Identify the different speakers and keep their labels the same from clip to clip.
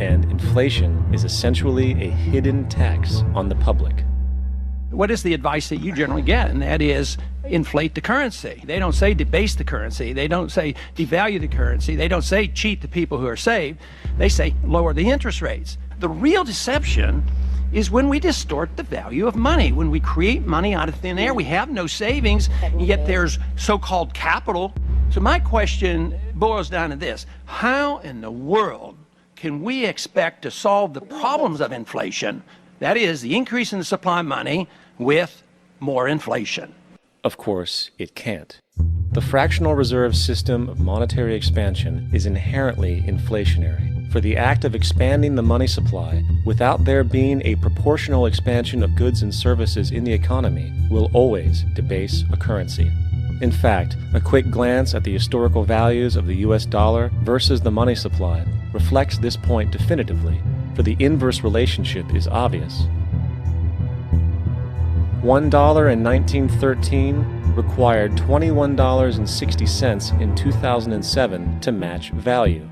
Speaker 1: and inflation is essentially a hidden tax on the public.
Speaker 2: What is the advice that you generally get? And that is inflate the currency. They don't say debase the currency. They don't say devalue the currency. They don't say cheat the people who are saved. They say lower the interest rates. The real deception is when we distort the value of money, when we create money out of thin air. We have no savings, yet there's so-called capital. So my question boils down to this: how in the world can we expect to solve the problems of inflation, that is, the increase in the supply of money, with more inflation?
Speaker 1: Of course, it can't. The fractional reserve system of monetary expansion is inherently inflationary. For the act of expanding the money supply without there being a proportional expansion of goods and services in the economy will always debase a currency. In fact, a quick glance at the historical values of the US dollar versus the money supply reflects this point definitively, for the inverse relationship is obvious. $1 in 1913 required $21.60 in 2007 to match value.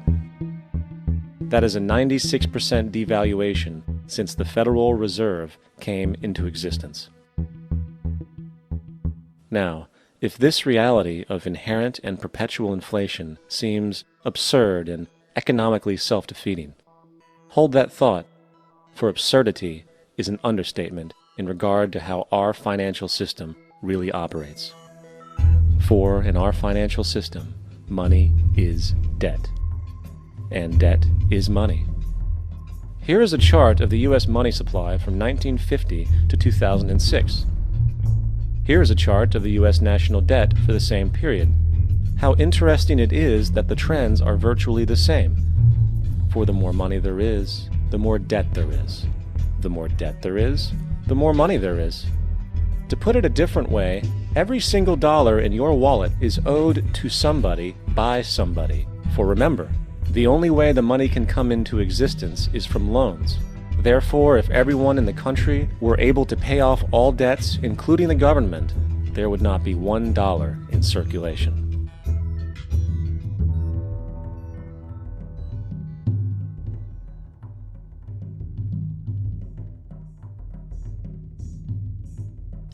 Speaker 1: That is a 96% devaluation since the Federal Reserve came into existence. Now, if this reality of inherent and perpetual inflation seems absurd and economically self-defeating, hold that thought, for absurdity is an understatement in regard to how our financial system really operates. For in our financial system, money is debt, and debt is money. Here is a chart of the U.S. money supply from 1950 to 2006. Here is a chart of the U.S. national debt for the same period. How interesting it is that the trends are virtually the same. For the more money there is, the more debt there is. The more debt there is, the more money there is. To put it a different way, every single dollar in your wallet is owed to somebody by somebody. For remember, the only way the money can come into existence is from loans. Therefore, if everyone in the country were able to pay off all debts, including the government, there would not be $1 in circulation.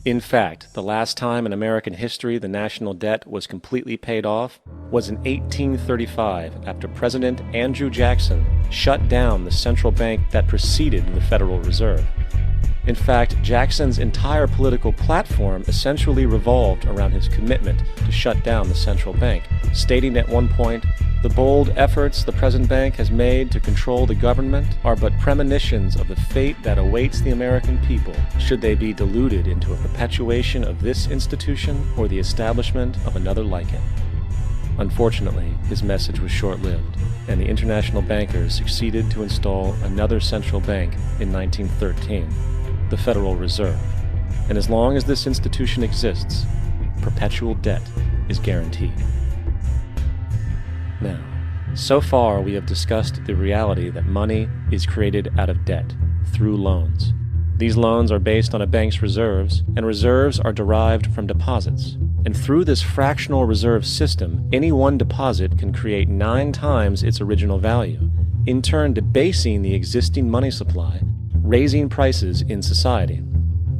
Speaker 1: In fact, the last time in American history the national debt was completely paid off was in 1835, after President Andrew Jackson shut down the central bank that preceded the Federal Reserve. In fact, Jackson's entire political platform essentially revolved around his commitment to shut down the central bank, stating at one point, "The bold efforts the present bank has made to control the government are but premonitions of the fate that awaits the American people, should they be deluded into a perpetuation of this institution or the establishment of another like it." Unfortunately, his message was short-lived, and the international bankers succeeded to install another central bank in 1913, the Federal Reserve. And as long as this institution exists, perpetual debt is guaranteed. Now, so far we have discussed the reality that money is created out of debt, through loans. These loans are based on a bank's reserves, and reserves are derived from deposits. And through this fractional reserve system, any one deposit can create 9 times its original value, in turn debasing the existing money supply, raising prices in society.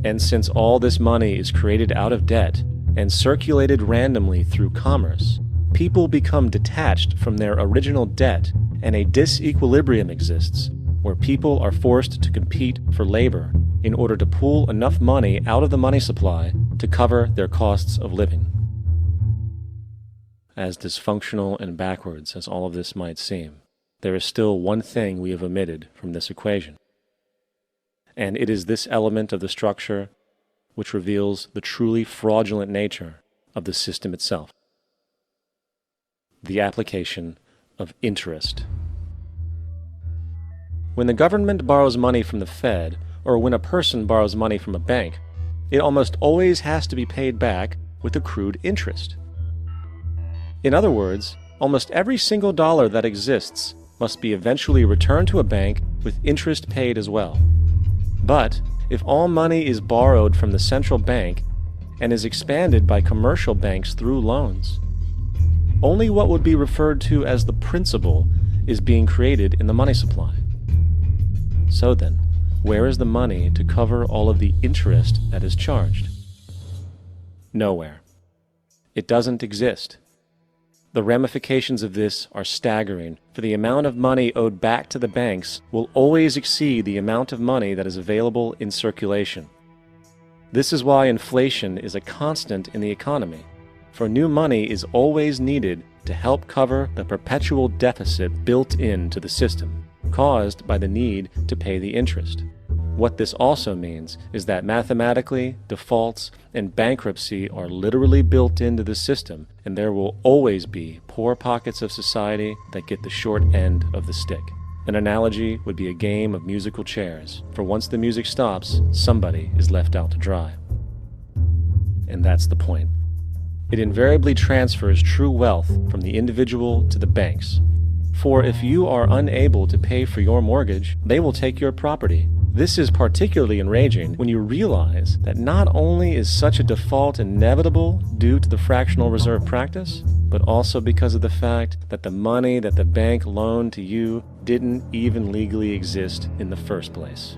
Speaker 1: And since all this money is created out of debt and circulated randomly through commerce, people become detached from their original debt, and a disequilibrium exists, where people are forced to compete for labor in order to pool enough money out of the money supply to cover their costs of living. As dysfunctional and backwards as all of this might seem, there is still one thing we have omitted from this equation. And it is this element of the structure which reveals the truly fraudulent nature of the system itself: the application of interest. When the government borrows money from the Fed, or when a person borrows money from a bank, it almost always has to be paid back with accrued interest. In other words, almost every single dollar that exists must be eventually returned to a bank with interest paid as well. But if all money is borrowed from the central bank and is expanded by commercial banks through loans, only what would be referred to as the principal is being created in the money supply. So then, where is the money to cover all of the interest that is charged? Nowhere. It doesn't exist. The ramifications of this are staggering, for the amount of money owed back to the banks will always exceed the amount of money that is available in circulation. This is why inflation is a constant in the economy, for new money is always needed to help cover the perpetual deficit built into the system, caused by the need to pay the interest. What this also means is that mathematically, defaults and bankruptcy are literally built into the system, and there will always be poor pockets of society that get the short end of the stick. An analogy would be a game of musical chairs, for once the music stops, somebody is left out to dry. And that's the point. It invariably transfers true wealth from the individual to the banks. For if you are unable to pay for your mortgage, they will take your property. This is particularly enraging when you realize that not only is such a default inevitable due to the fractional reserve practice, but also because of the fact that the money that the bank loaned to you didn't even legally exist in the first place.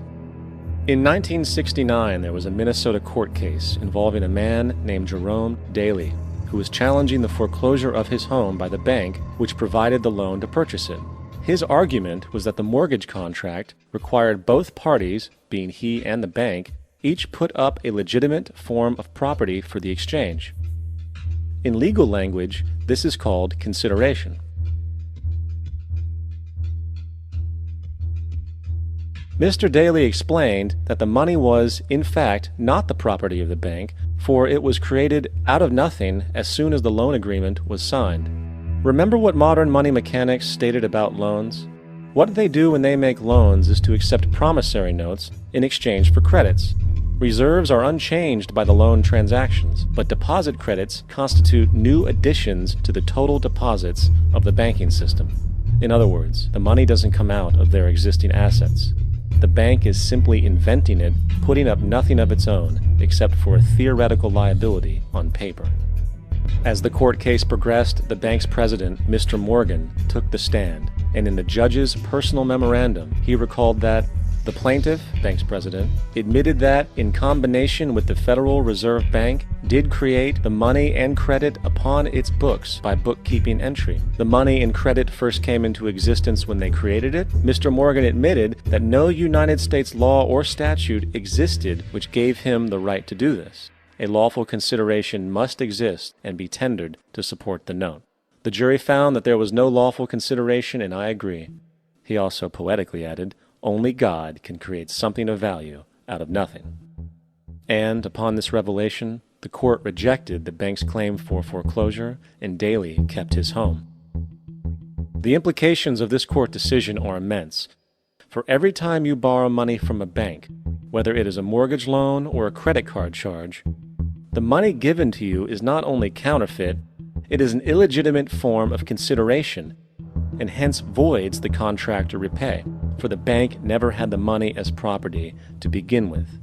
Speaker 1: In 1969, there was a Minnesota court case involving a man named Jerome Daly, who was challenging the foreclosure of his home by the bank which provided the loan to purchase it. His argument was that the mortgage contract required both parties, being he and the bank, each put up a legitimate form of property for the exchange. In legal language, this is called consideration. Mr. Daly explained that the money was, in fact, not the property of the bank, for it was created out of nothing as soon as the loan agreement was signed. Remember what modern money mechanics stated about loans? What they do when they make loans is to accept promissory notes in exchange for credits. Reserves are unchanged by the loan transactions, but deposit credits constitute new additions to the total deposits of the banking system. In other words, the money doesn't come out of their existing assets. The bank is simply inventing it, putting up nothing of its own, except for a theoretical liability on paper. As the court case progressed, the bank's president, Mr. Morgan, took the stand, and in the judge's personal memorandum, he recalled that the plaintiff, bank's president, admitted that, in combination with the Federal Reserve Bank, did create the money and credit upon its books by bookkeeping entry. The money and credit first came into existence when they created it. Mr. Morgan admitted that no United States law or statute existed which gave him the right to do this. A lawful consideration must exist and be tendered to support the note. The jury found that there was no lawful consideration, and I agree. He also poetically added, "Only God can create something of value out of nothing." And upon this revelation, the court rejected the bank's claim for foreclosure, and Daly kept his home. The implications of this court decision are immense. For every time you borrow money from a bank, whether it is a mortgage loan or a credit card charge, the money given to you is not only counterfeit, it is an illegitimate form of consideration, and hence voids the contract to repay, for the bank never had the money as property to begin with.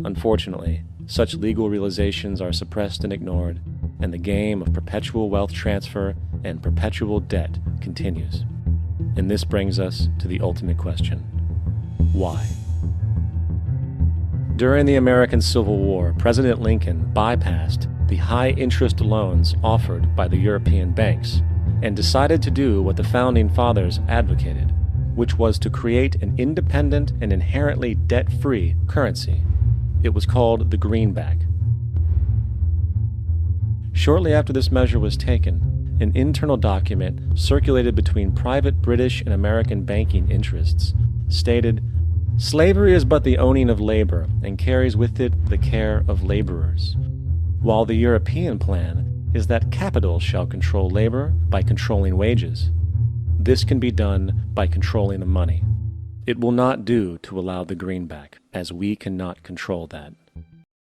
Speaker 1: Unfortunately, such legal realizations are suppressed and ignored, and the game of perpetual wealth transfer and perpetual debt continues. And this brings us to the ultimate question: why? During the American Civil War, President Lincoln bypassed the high-interest loans offered by the European banks and decided to do what the Founding Fathers advocated, which was to create an independent and inherently debt-free currency. It was called the greenback. Shortly after this measure was taken, an internal document circulated between private British and American banking interests stated, "Slavery is but the owning of labor, and carries with it the care of laborers, while the European plan is that capital shall control labor by controlling wages. This can be done by controlling the money. It will not do to allow the greenback, as we cannot control that."